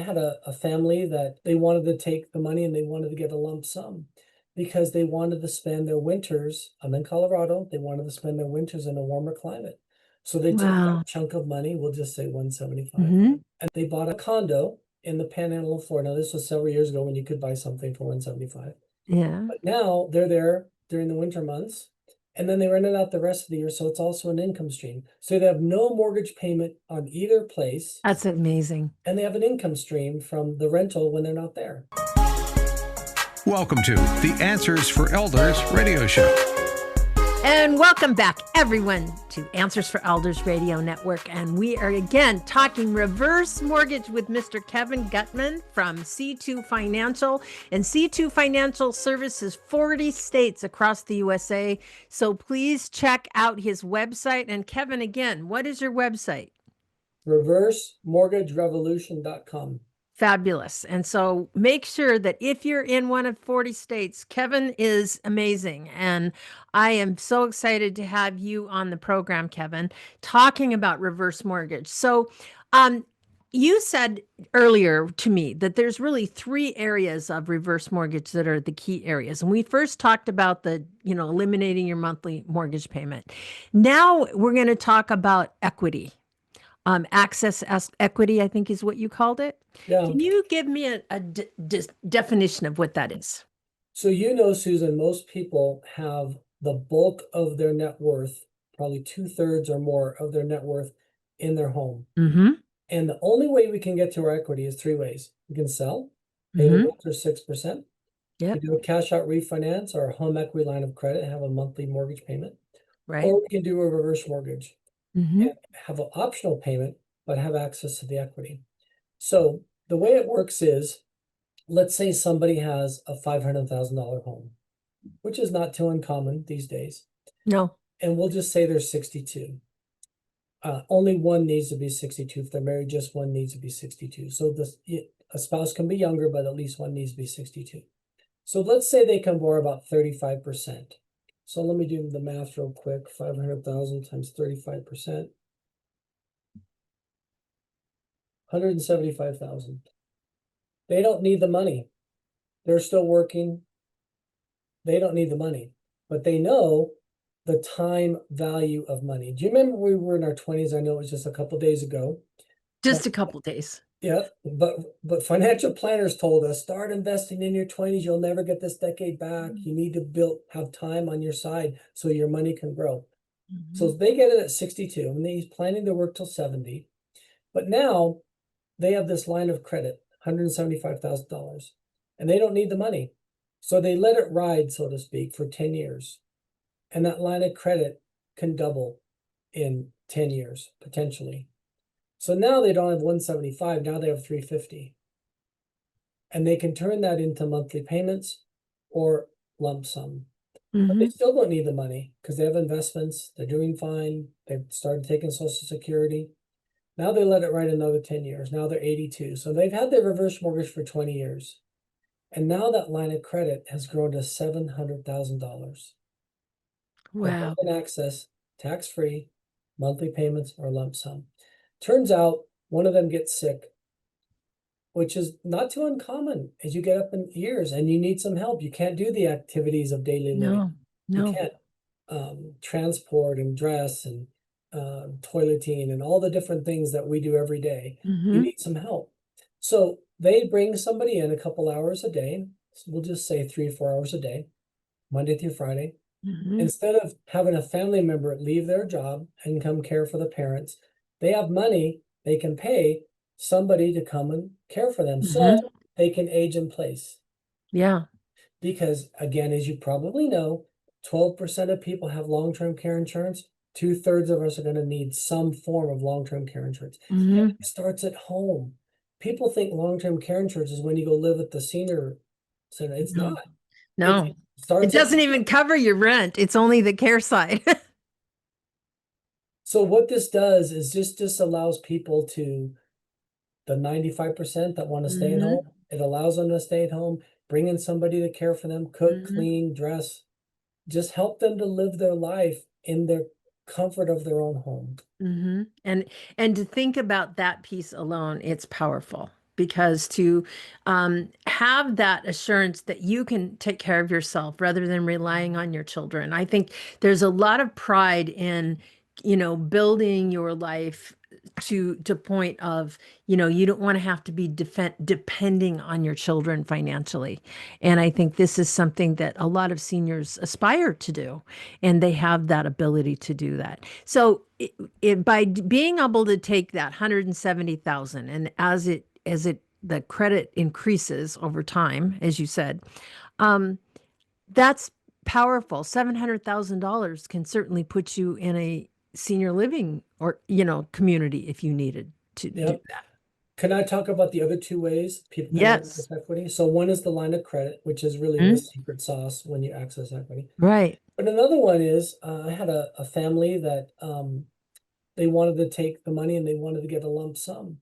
had a family that they wanted to take the money and they wanted to get a lump sum because they wanted to spend their winters. I'm in Colorado. They wanted to spend their winters in a warmer climate. So they took Wow. that chunk of money, we'll just say 175, Hmm. and they bought a condo in the Panhandle of Florida. Now, this was several years ago when you could buy something for 175. Yeah. But now they're there during the winter months, and then they rent it out the rest of the year. So it's also an income stream. So they have no mortgage payment on either place, That's amazing. and they have an income stream from the rental when they're not there. Welcome to the Answers for Elders radio show. And welcome back, everyone, to Answers for Elders Radio Network. And we are again talking reverse mortgage with Mr. Kevin Guttman from C2 Financial. And C2 Financial services 40 states across the USA. So please check out his website. And Kevin, again, what is your website? reversemortgagerevolution.com. Fabulous. And so make sure that if you're in one of 40 states, Kevin is amazing. And I am so excited to have you on the program, Kevin, talking about reverse mortgage. So you said earlier to me that there's really 3 areas of reverse mortgage that are the key areas. And we first talked about the, eliminating your monthly mortgage payment. Now we're going to talk about equity. Access equity, I think is what you called it. Yeah. Can you give me a definition of what that is? So, Susan, most people have the bulk of their net worth, probably 2/3 or more of their net worth in their home. Mm-hmm. And the only way we can get to our equity is 3 ways. We can sell, pay the realtor 6%. Yep. We do a cash out refinance or a home equity line of credit, have a monthly mortgage payment. Right. Or we can do a reverse mortgage. Mm-hmm. And have an optional payment, but have access to the equity. So the way it works is, let's say somebody has a $500,000 home, which is not too uncommon these days. No. And we'll just say they're 62. Only one needs to be 62. If they're married, just one needs to be 62. So a spouse can be younger, but at least one needs to be 62. So let's say they can borrow about 35%. So let me do the math real quick. 500,000 times 35%. 175,000. They don't need the money. They're still working. They don't need the money, but they know the time value of money. Do you remember we were in our 20s? I know it was just a couple days ago. Just a couple days. Yeah, but financial planners told us, start investing in your 20s. You'll never get this decade back. You need to have time on your side so your money can grow. Mm-hmm. So they get it at 62, and he's planning to work till 70. But now they have this line of credit, $175,000, and they don't need the money. So they let it ride, so to speak, for 10 years. And that line of credit can double in 10 years, potentially. So now they don't have 175, now they have 350. And they can turn that into monthly payments or lump sum. Mm-hmm. But they still don't need the money because they have investments, they're doing fine, they've started taking Social Security. Now they let it ride another 10 years. Now they're 82. So they've had their reverse mortgage for 20 years. And now that line of credit has grown to $700,000. Wow. And access, tax-free, monthly payments, or lump sum. Turns out one of them gets sick, which is not too uncommon as you get up in years and you need some help. You can't do the activities of daily living. No. You can't transport and dress and toileting and all the different things that we do every day. Mm-hmm. You need some help. So they bring somebody in a couple hours a day. So we'll just say 3 or 4 hours a day, Monday through Friday. Mm-hmm. Instead of having a family member leave their job and come care for the parents, they have money they can pay somebody to come and care for them. Mm-hmm. So they can age in place. Yeah. Because again, as you probably know, 12% of people have long-term care insurance. 2/3 of us are going to need some form of long-term care insurance. Mm-hmm. And it starts at home. People think long-term care insurance is when you go live at the senior center. It's not. No. It It doesn't even cover your rent. It's only the care side. So what this does is just allows people to, the 95% that want to stay at Mm-hmm. home, it allows them to stay at home, bring in somebody to care for them, cook, Mm-hmm. clean, dress, just help them to live their life in their comfort of their own home. Mm-hmm. And to think about that piece alone, it's powerful. because to have that assurance that you can take care of yourself rather than relying on your children. I think there's a lot of pride in, building your life to point of, you don't want to have to be depending on your children financially. And I think this is something that a lot of seniors aspire to do, and they have that ability to do that. So by being able to take that 170,000, and the credit increases over time, as you said, that's powerful. $700,000 can certainly put you in a senior living or, community if you needed to do Yep. that. Can I talk about the other two ways people can Yes. access equity? So one is the line of credit, which is really the secret sauce when you access equity. Right. But another one is I had a family that they wanted to take the money and they wanted to get a lump sum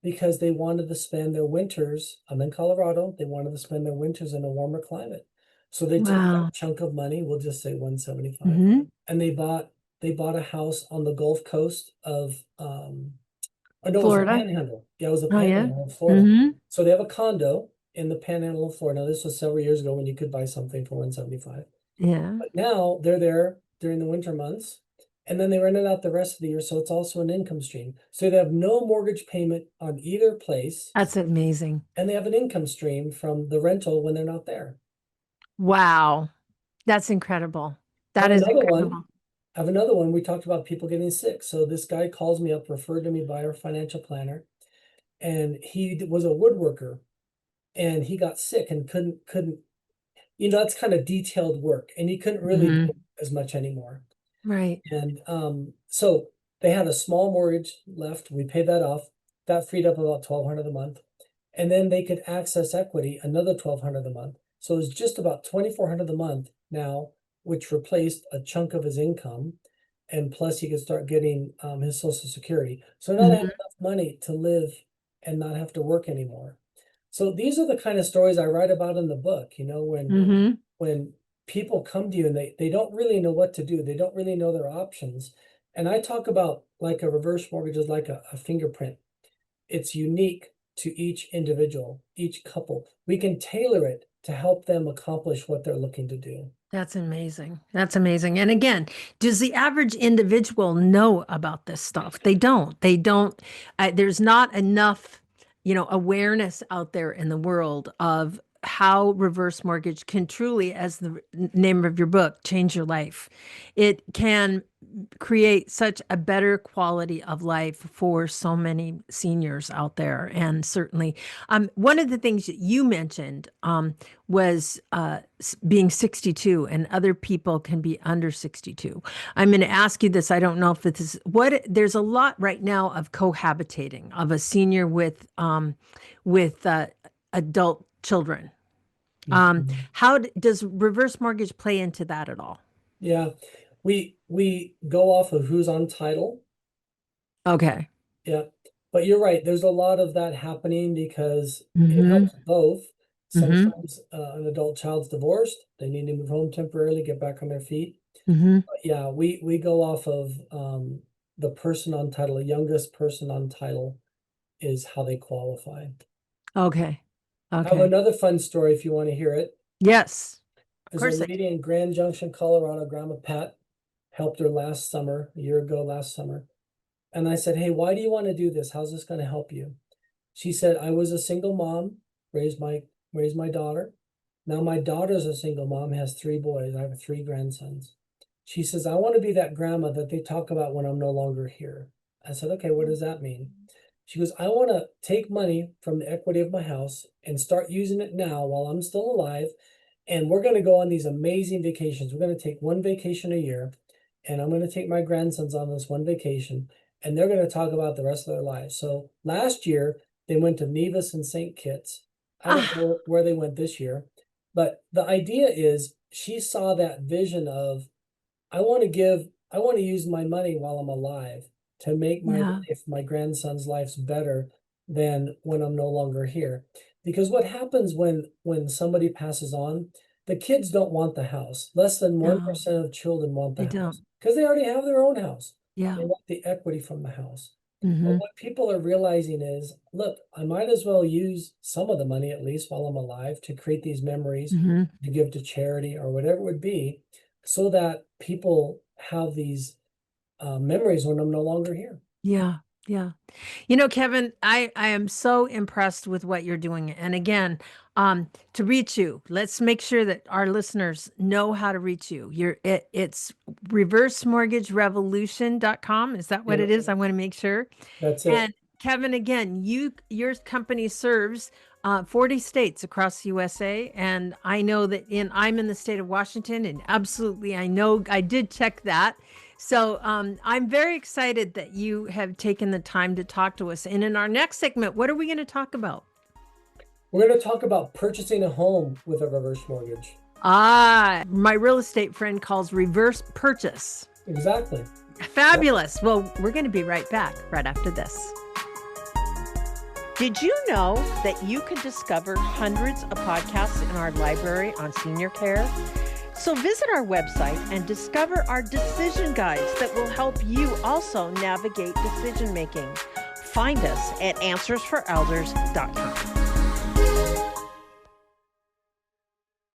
because they wanted to spend their winters. I'm in Colorado. They wanted to spend their winters in a warmer climate. So they took Wow. that chunk of money, we'll just say 175, Mhm. and they bought a house on the Gulf Coast of oh, no, it was the Florida. Panhandle. Yeah, it was the Oh, yeah. Panhandle of Florida. Mhm. So they have a condo in the Panhandle of Florida. This was several years ago when you could buy something for 175. Yeah. But now they're there during the winter months, and then they rent it out the rest of the year. So it's also an income stream. So they have no mortgage payment on either place, That's amazing. and they have an income stream from the rental when they're not there. Wow. That's incredible. I That have is another incredible. one. I have another one. We talked about people getting sick. So this guy calls me up, referred to me by our financial planner, and he was a woodworker, and he got sick and couldn't that's kind of detailed work, and he couldn't really do as much anymore. Right. And so they had a small mortgage left. We paid that off. That freed up about 1,200 a month, and then they could access equity another 1,200 a month. So it was just about 2,400 a month now, which replaced a chunk of his income, and plus he could start getting his Social Security. So now they have enough money to live and not have to work anymore. So these are the kind of stories I write about in the book, when people come to you and they don't really know what to do, they don't really know their options. And I talk about like a reverse mortgage is like a fingerprint. It's unique to each individual, each couple. We can tailor it to help them accomplish what they're looking to do. That's amazing. That's amazing. And again, does the average individual know about this stuff? They don't. They don't. There's not enough, awareness out there in the world of how reverse mortgage can truly, as the name of your book, change your life. It can create such a better quality of life for so many seniors out there. And certainly, one of the things that you mentioned was being 62, and other people can be under 62. I'm going to ask you this. I don't know if it is there's a lot right now of cohabitating of a senior with adult children. How does reverse mortgage play into that at all? Yeah, we go off of who's on title. Okay. Yeah, but you're right. There's a lot of that happening because it helps both. Sometimes an adult child's divorced, they need to move home temporarily, get back on their feet. But yeah, we go off of the person on title. The youngest person on title is how they qualify. Okay. I have Okay. another fun story if you want to hear it. Yes. Of There's course. a lady in Grand Junction, Colorado, Grandma Pat, helped her last summer, a year ago last summer. And I said, hey, why do you want to do this? How's this going to help you? She said, I was a single mom, raised my daughter. Now my daughter's a single mom, has 3 boys. I have 3 grandsons. She says, I want to be that grandma that they talk about when I'm no longer here. I said, okay, what does that mean? She goes, I want to take money from the equity of my house and start using it now while I'm still alive. And we're going to go on these amazing vacations. We're going to take 1 vacation a year, and I'm going to take my grandsons on this 1 vacation, and they're going to talk about the rest of their lives. So last year, they went to Nevis and St. Kitts. I don't know where they went this year, but the idea is she saw that vision of, I want to use my money while I'm alive to make my grandson's lives better than when I'm no longer here. Because what happens when somebody passes on, the kids don't want the house. Less than 1% of children want the house because they already have their own house. Yeah. They want the equity from the house. But Mhm. what people are realizing is, look, I might as well use some of the money, at least while I'm alive, to create these memories, Mhm. to give to charity or whatever it would be, so that people have these memories when I'm no longer here. Yeah. Yeah. You know, Kevin, I am so impressed with what you're doing. And again, to reach you, let's make sure that our listeners know how to reach you. It's reversemortgagerevolution.com. Is that what Yeah, it is? I want to make sure. that's it. And Kevin, again, your company serves 40 states across the USA, and I know that I'm in the state of Washington, and absolutely, I know I did check that. So I'm very excited that you have taken the time to talk to us. And in our next segment, what are we going to talk about? We're going to talk about purchasing a home with a reverse mortgage. My real estate friend calls reverse purchase. Exactly. Fabulous. Well, we're going to be right back right after this. Did you know that you can discover hundreds of podcasts in our library on senior care? So visit our website and discover our decision guides that will help you also navigate decision making. Find us at answersforelders.com.